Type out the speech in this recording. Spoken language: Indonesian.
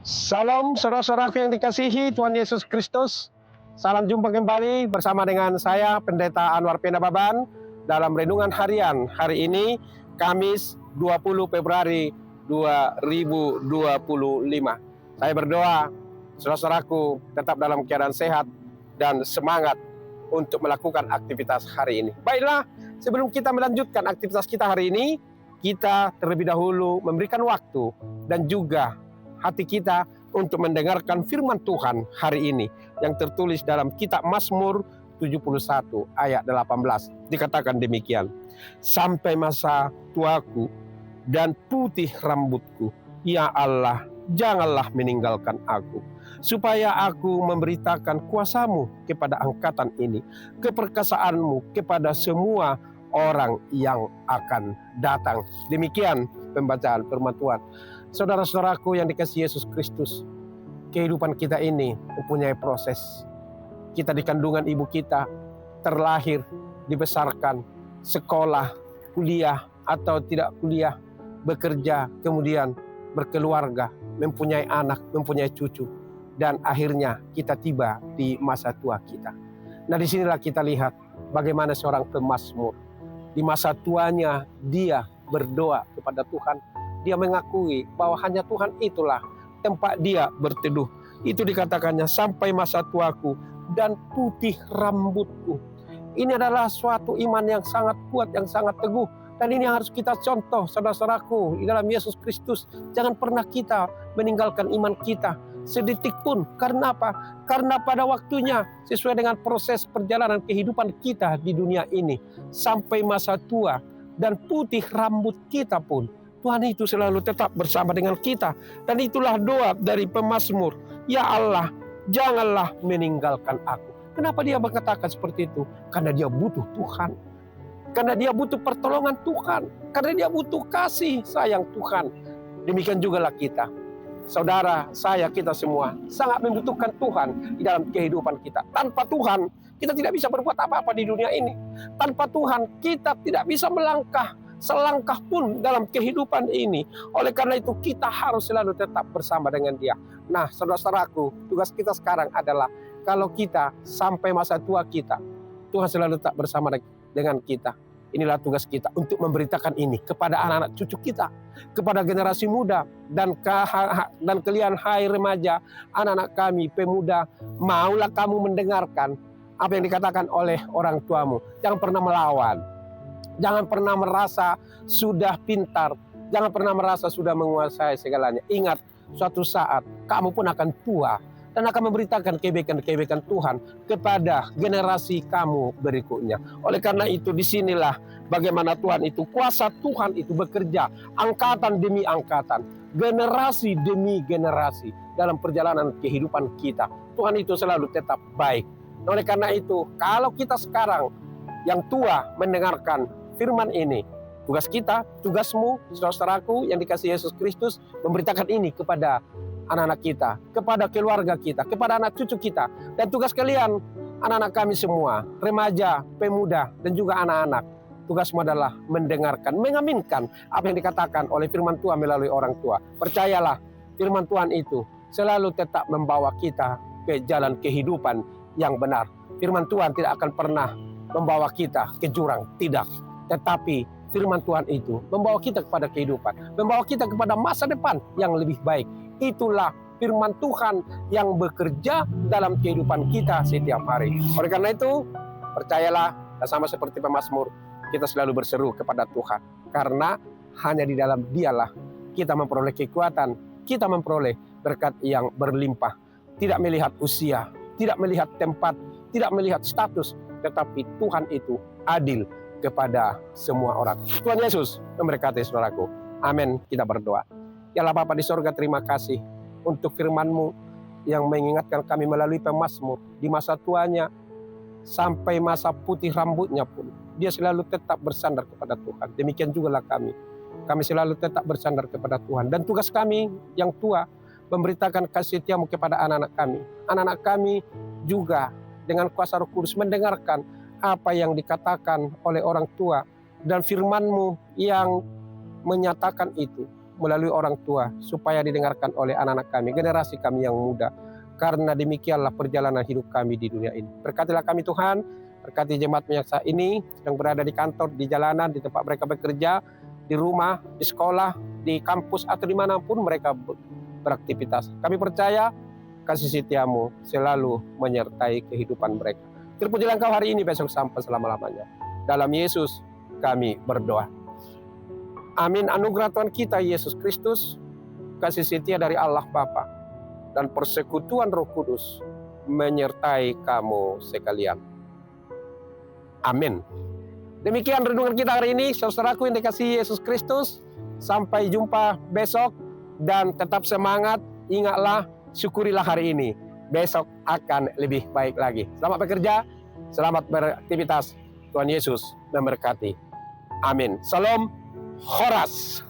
Salam saudara-saudaraku yang dikasihi Tuhan Yesus Kristus. Salam jumpa kembali bersama dengan saya Pendeta Anwar Penababan dalam renungan harian hari ini Kamis 20 Februari 2025. Saya berdoa saudara-saudaraku tetap dalam keadaan sehat dan semangat untuk melakukan aktivitas hari ini. Baiklah, sebelum kita melanjutkan aktivitas kita hari ini, kita terlebih dahulu memberikan waktu dan juga hati kita untuk mendengarkan firman Tuhan hari ini yang tertulis dalam kitab Mazmur 71 ayat 18. Dikatakan demikian, sampai masa tuaku dan putih rambutku, ya Allah, janganlah meninggalkan aku, supaya aku memberitakan kuasamu kepada angkatan ini, keperkasaanmu kepada semua orang yang akan datang. Demikian pembacaan firman Tuhan. Saudara-saudaraku yang dikasihi Yesus Kristus, kehidupan kita ini mempunyai proses. Kita di kandungan ibu kita, terlahir, dibesarkan, sekolah, kuliah atau tidak kuliah, bekerja, kemudian berkeluarga, mempunyai anak, mempunyai cucu, dan akhirnya kita tiba di masa tua kita. Nah, disinilah kita lihat bagaimana seorang pemazmur. Di masa tuanya dia berdoa kepada Tuhan. Dia mengakui bahwa hanya Tuhan itulah tempat dia berteduh. Itu dikatakannya, sampai masa tuaku dan putih rambutku. Ini adalah suatu iman yang sangat kuat, yang sangat teguh. Dan ini harus kita contoh, saudara-saudaraku, di dalam Yesus Kristus. Jangan pernah kita meninggalkan iman kita sedetik pun. Karena apa? Karena pada waktunya, sesuai dengan proses perjalanan kehidupan kita di dunia ini, sampai masa tua dan putih rambut kita pun, Tuhan itu selalu tetap bersama dengan kita. Dan itulah doa dari pemazmur. Ya Allah, janganlah meninggalkan aku. Kenapa dia mengatakan seperti itu? Karena dia butuh Tuhan. Karena dia butuh pertolongan Tuhan. Karena dia butuh kasih sayang Tuhan. Demikian jugalah kita. Saudara, saya, kita semua sangat membutuhkan Tuhan di dalam kehidupan kita. Tanpa Tuhan, kita tidak bisa berbuat apa-apa di dunia ini. Tanpa Tuhan, kita tidak bisa melangkah selangkah pun dalam kehidupan ini. Oleh karena itu kita harus selalu tetap bersama dengan Dia. Nah, saudara-saudaraku, tugas kita sekarang adalah kalau kita sampai masa tua kita, Tuhan selalu tetap bersama dengan kita. Inilah tugas kita untuk memberitakan ini kepada anak-anak cucu kita, kepada generasi muda, dan kalian hai remaja, anak-anak kami pemuda, maulah kamu mendengarkan apa yang dikatakan oleh orang tuamu. Jangan pernah melawan. Jangan pernah merasa sudah pintar. Jangan pernah merasa sudah menguasai segalanya. Ingat, suatu saat kamu pun akan tua dan akan memberitakan kebaikan-kebaikan Tuhan kepada generasi kamu berikutnya. Oleh karena itu, disinilah bagaimana Tuhan itu, kuasa Tuhan itu bekerja, angkatan demi angkatan, generasi demi generasi dalam perjalanan kehidupan kita. Tuhan itu selalu tetap baik. Oleh karena itu, kalau kita sekarang yang tua mendengarkan firman ini, tugas kita, tugasmu, saudaraku yang dikasihi Yesus Kristus, memberitakan ini kepada anak-anak kita, kepada keluarga kita, kepada anak cucu kita. Dan tugas kalian, anak-anak kami semua, remaja, pemuda, dan juga anak-anak, tugasmu adalah mendengarkan, mengaminkan apa yang dikatakan oleh firman Tuhan melalui orang tua. Percayalah, firman Tuhan itu selalu tetap membawa kita ke jalan kehidupan yang benar. Firman Tuhan tidak akan pernah membawa kita ke jurang, tidak. Tetapi firman Tuhan itu membawa kita kepada kehidupan, membawa kita kepada masa depan yang lebih baik. Itulah firman Tuhan yang bekerja dalam kehidupan kita setiap hari. Oleh karena itu, percayalah, dan sama seperti pemazmur, kita selalu berseru kepada Tuhan. Karena hanya di dalam Dialah kita memperoleh kekuatan, kita memperoleh berkat yang berlimpah. Tidak melihat usia, tidak melihat tempat, tidak melihat status, tetapi Tuhan itu adil kepada semua orang. Tuhan Yesus memberkati saudaraku. Amin. Kita berdoa. Ya Allah Bapa di sorga, terima kasih untuk firman-Mu yang mengingatkan kami melalui pemazmur. Di masa tuanya sampai masa putih rambutnya pun, dia selalu tetap bersandar kepada Tuhan. Demikian juga kami. Kami selalu tetap bersandar kepada Tuhan. Dan tugas kami yang tua, memberitakan kasih setiamu kepada anak-anak kami. Anak-anak kami juga dengan kuasa Roh Kudus mendengarkan apa yang dikatakan oleh orang tua dan firman-Mu yang menyatakan itu. melalui orang tua, supaya didengarkan oleh anak-anak kami, generasi kami yang muda. Karena demikianlah perjalanan hidup kami di dunia ini. Berkatilah kami Tuhan, berkati jemaat yang saat ini yang berada di kantor, di jalanan, di tempat mereka bekerja, di rumah, di sekolah, di kampus, atau dimanapun mereka beraktivitas. Kami percaya kasih setiamu selalu menyertai kehidupan mereka. Terpujilah Engkau hari ini, besok sampai selama-lamanya. Dalam Yesus kami berdoa. Amin. Anugerah Tuhan kita Yesus Kristus, kasih setia dari Allah Bapa, dan persekutuan Roh Kudus menyertai kamu sekalian. Amin. Demikian renungan kita hari ini, saudaraku yang dikasihi Yesus Kristus. Sampai jumpa besok, dan tetap semangat. Ingatlah, syukurilah hari ini. Besok akan lebih baik lagi. Selamat bekerja, selamat beraktivitas. Tuhan Yesus memberkati. Amin. Salam Horas.